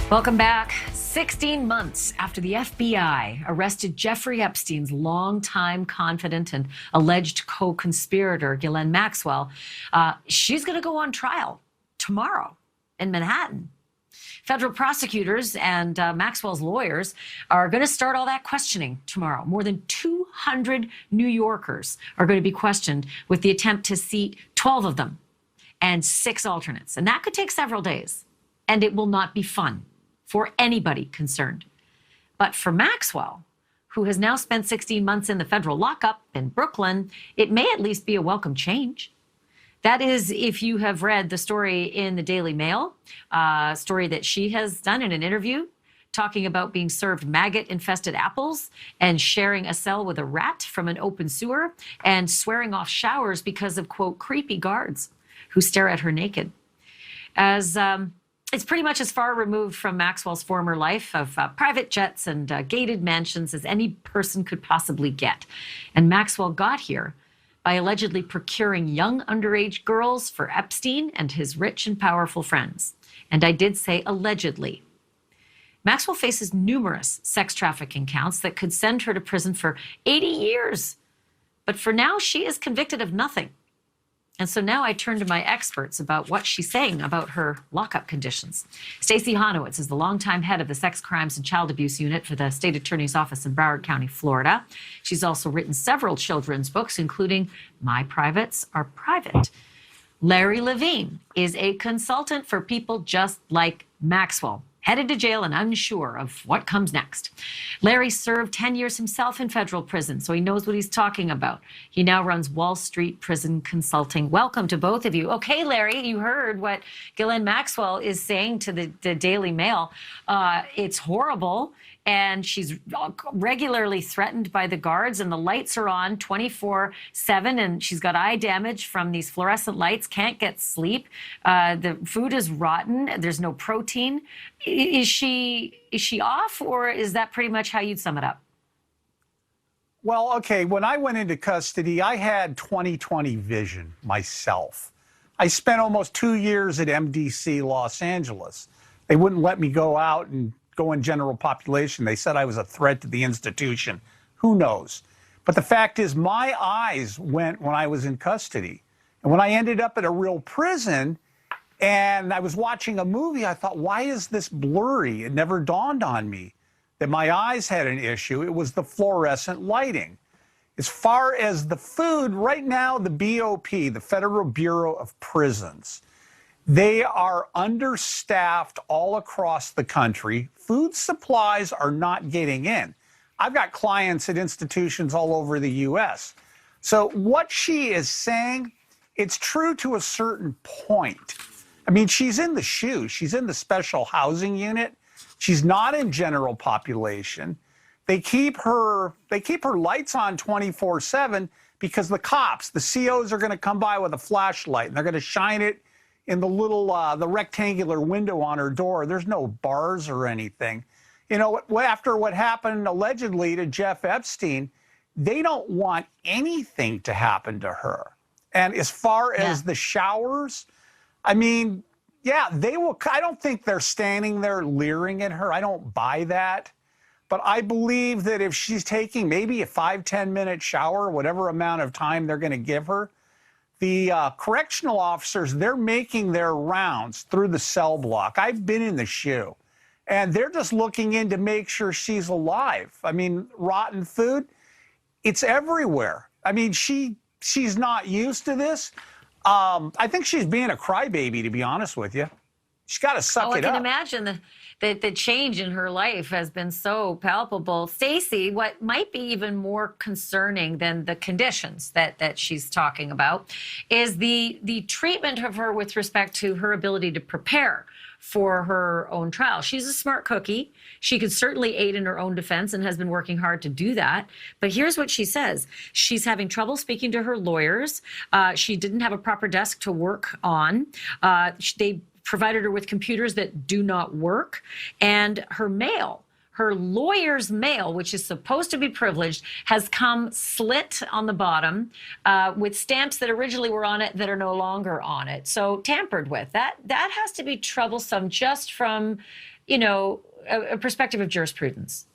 Welcome back. 16 months after the FBI arrested Jeffrey Epstein's longtime confidant and alleged co-conspirator, Ghislaine Maxwell, she's going to go on trial tomorrow in Manhattan. Federal prosecutors and Maxwell's lawyers are going to start all that questioning tomorrow. More than 200 New Yorkers are going to be questioned with the attempt to seat 12 of them and 6 alternates. And that could take several days. And it will not be fun for anybody concerned. But for Maxwell, who has now spent 16 months in the federal lockup in Brooklyn, it may at least be a welcome change. That is, if you have read the story in the Daily Mail, a story that she has done in an interview, talking about being served maggot-infested apples and sharing a cell with a rat from an open sewer and swearing off showers because of, quote, creepy guards who stare at her naked. It's pretty much as far removed from Maxwell's former life of private jets and gated mansions as any person could possibly get. And Maxwell got here by allegedly procuring young underage girls for Epstein and his rich and powerful friends. And I did say allegedly. Maxwell faces numerous sex trafficking counts that could send her to prison for 80 years. But for now, she is convicted of nothing. And so now I turn to my experts about what she's saying about her lockup conditions. Stacey Honowitz is the longtime head of the Sex Crimes and Child Abuse Unit for the State Attorney's Office in Broward County, Florida. She's also written several children's books, including My Privates Are Private. Larry Levine is a consultant for people just like Maxwell, headed to jail and unsure of what comes next. Larry served 10 years himself in federal prison, so he knows what he's talking about. He now runs Wall Street Prison Consulting. Welcome to both of you. Okay, Larry, you heard what Ghislaine Maxwell is saying to the Daily Mail. It's horrible, and she's regularly threatened by the guards, and the lights are on 24/7, and she's got eye damage from these fluorescent lights, can't get sleep. The food is rotten. There's no protein. Is she off, or is that pretty much how you'd sum it up? Well, okay, when I went into custody, I had 20/20 vision myself. I spent almost 2 years at MDC Los Angeles. They wouldn't let me go out and go in general population. They said I was a threat to the institution. Who knows? But the fact is, my eyes went when I was in custody. And when I ended up at a real prison and I was watching a movie, I thought, why is this blurry? It never dawned on me that my eyes had an issue. It was the fluorescent lighting. As far as the food, right now, the BOP, the Federal Bureau of Prisons, they are understaffed all across the country. Food supplies are not getting in. I've got clients at institutions all over the U.S. So what she is saying, it's true to a certain point. I mean, she's in the SHU. She's in the special housing unit. She's not in general population. They keep her lights on 24/7 because the cops, the COs, are going to come by with a flashlight and they're going to shine it in the little, the rectangular window on her door. There's no bars or anything. You know, after what happened allegedly to Jeff Epstein, they don't want anything to happen to her. And as far as the showers, I mean, yeah, they will. I don't think they're standing there leering at her. I don't buy that. But I believe that if she's taking maybe a 5-10 minute shower, whatever amount of time they're going to give her, the correctional officers, they're making their rounds through the cell block. I've been in the SHU, and they're just looking in to make sure she's alive. I mean, rotten food, it's everywhere. I mean, she's not used to this. I think she's being a crybaby, to be honest with you. She's got to suck it up. I can imagine the change in her life has been so palpable. Stacey, what might be even more concerning than the conditions that she's talking about is the treatment of her with respect to her ability to prepare for her own trial. She's a smart cookie. She could certainly aid in her own defense and has been working hard to do that. But here's what she says. She's having trouble speaking to her lawyers. She didn't have a proper desk to work on. They provided her with computers that do not work. And her mail, her lawyer's mail, which is supposed to be privileged, has come slit on the bottom with stamps that originally were on it that are no longer on it. So tampered with. That has to be troublesome just from a perspective of jurisprudence?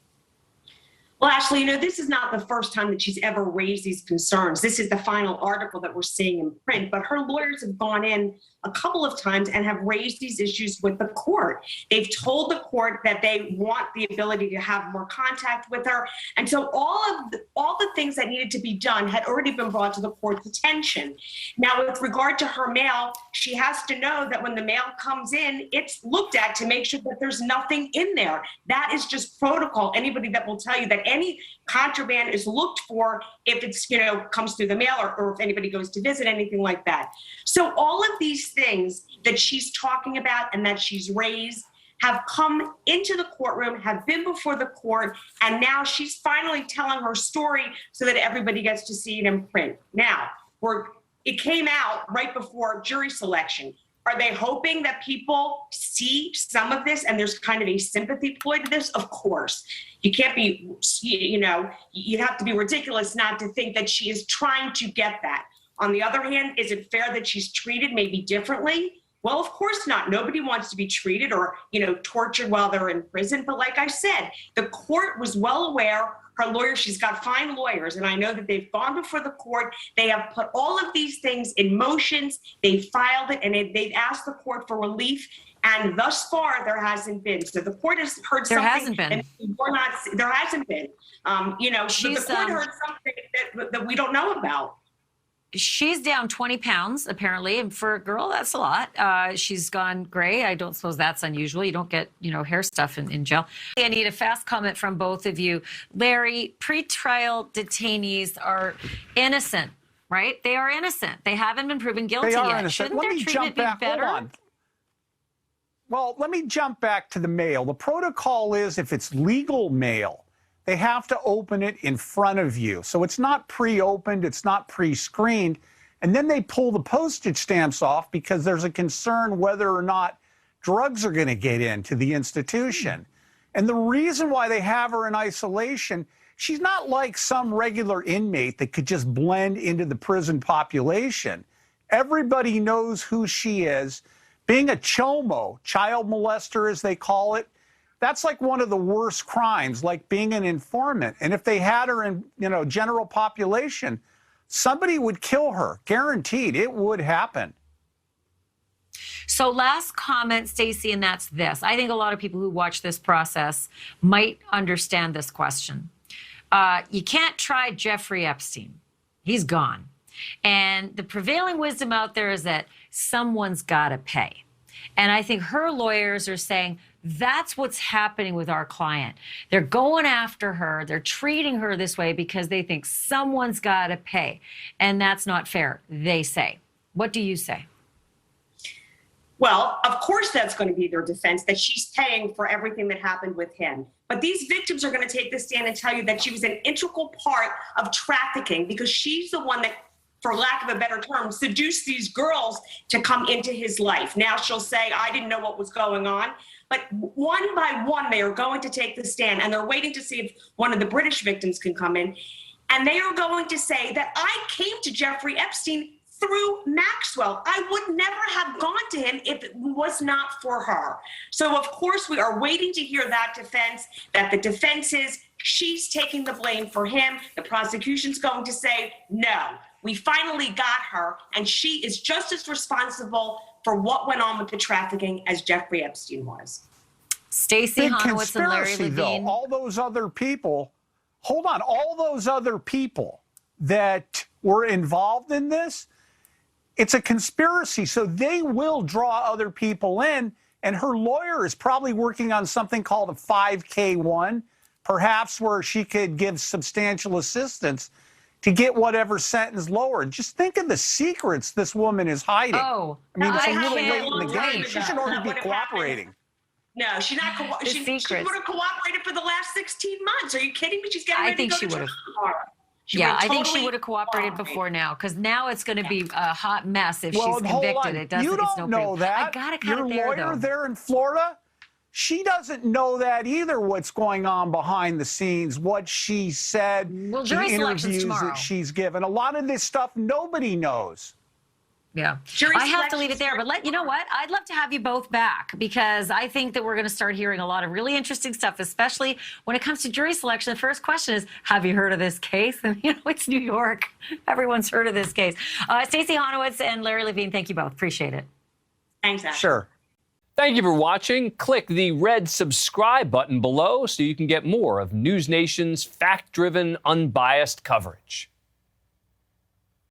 Well, Ashleigh, this is not the first time that she's ever raised these concerns. This is the final article that we're seeing in print, but her lawyers have gone in a couple of times and have raised these issues with the court. They've told the court that they want the ability to have more contact with her. And so all the things that needed to be done had already been brought to the court's attention. Now, with regard to her mail, she has to know that when the mail comes in, it's looked at to make sure that there's nothing in there. That is just protocol. Anybody that will tell you that any contraband is looked for if it's, comes through the mail or if anybody goes to visit, anything like that. So all of these things that she's talking about and that she's raised have come into the courtroom, have been before the court, and now she's finally telling her story so that everybody gets to see it in print. Now, it came out right before jury selection. Are they hoping that people see some of this and there's kind of a sympathy ploy to this? Of course. You can't be, you'd have to be ridiculous not to think that she is trying to get that. On the other hand, is it fair that she's treated maybe differently? Well, of course not. Nobody wants to be treated or, tortured while they're in prison. But like I said, the court was well aware. Her lawyer, she's got fine lawyers, and I know that they've gone before the court. They have put all of these things in motions. They've filed it, and they've asked the court for relief. And thus far, there hasn't been. So the court has heard something. There hasn't been. There hasn't been. But the court heard something that we don't know about. She's down 20 pounds, apparently. And for a girl, that's a lot. She's gone gray. I don't suppose that's unusual. You don't get, hair stuff in jail. I need a fast comment from both of you. Larry, pretrial detainees are innocent, right? They are innocent. They haven't been proven guilty They are yet. innocent. Shouldn't their treatment be better? Hold on. Well, let me jump back to the mail. The protocol is if it's legal mail, they have to open it in front of you. So it's not pre-opened, it's not pre-screened. And then they pull the postage stamps off because there's a concern whether or not drugs are going to get into the institution. And the reason why they have her in isolation, she's not like some regular inmate that could just blend into the prison population. Everybody knows who she is. Being a chomo, child molester as they call it, that's like one of the worst crimes, like being an informant. And if they had her in, general population, somebody would kill her. Guaranteed, it would happen. So last comment, Stacey, and that's this. I think a lot of people who watch this process might understand this question. You can't try Jeffrey Epstein. He's gone. And the prevailing wisdom out there is that someone's got to pay. And I think her lawyers are saying, that's what's happening with our client. They're going after her. They're treating her this way because they think someone's got to pay. And that's not fair, they say. What do you say? Well, of course that's going to be their defense, that she's paying for everything that happened with him. But these victims are going to take the stand and tell you that she was an integral part of trafficking because she's the one that, for lack of a better term, seduced these girls to come into his life. Now she'll say, I didn't know what was going on. But one by one, they are going to take the stand, and they're waiting to see if one of the British victims can come in. And they are going to say that I came to Jeffrey Epstein through Maxwell. I would never have gone to him if it was not for her. So, of course, we are waiting to hear that defense, that the defense is she's taking the blame for him. The prosecution's going to say, no, we finally got her, and she is just as responsible for what went on with the trafficking as Jeffrey Epstein was. Stacey Honowitz and Larry Levine. Though, all those other people, hold on, all those other people that were involved in this, it's a conspiracy. So they will draw other people in, and her lawyer is probably working on something called a 5K1, perhaps where she could give substantial assistance to get whatever sentence lowered. Just think of the secrets this woman is hiding. Oh, I mean, it's a little I late in the game. She should already be cooperating. No, she's not. She would have cooperated for the last 16 months. Are you kidding me? She's getting ready to go to trial tomorrow. Yeah, I think she would have cooperated before now, because now it's going to be a hot mess if she's convicted. It doesn't. You don't know that. I got to cut Your it there, lawyer though. there in Florida, she doesn't know that either. What's going on behind the scenes? What she said. Well, jury the selection's interviews tomorrow. that she's given. A lot of this stuff nobody knows. Yeah. Jury I have to leave selection it there, but you know what? I'd love to have you both back because I think that we're going to start hearing a lot of really interesting stuff, especially when it comes to jury selection. The first question is, have you heard of this case? And, it's New York. Everyone's heard of this case. Stacey Honowitz and Larry Levine, thank you both. Appreciate it. Thanks, Ashley. Sure. Thank you for watching. Click the red subscribe button below so you can get more of NewsNation's fact-driven, unbiased coverage.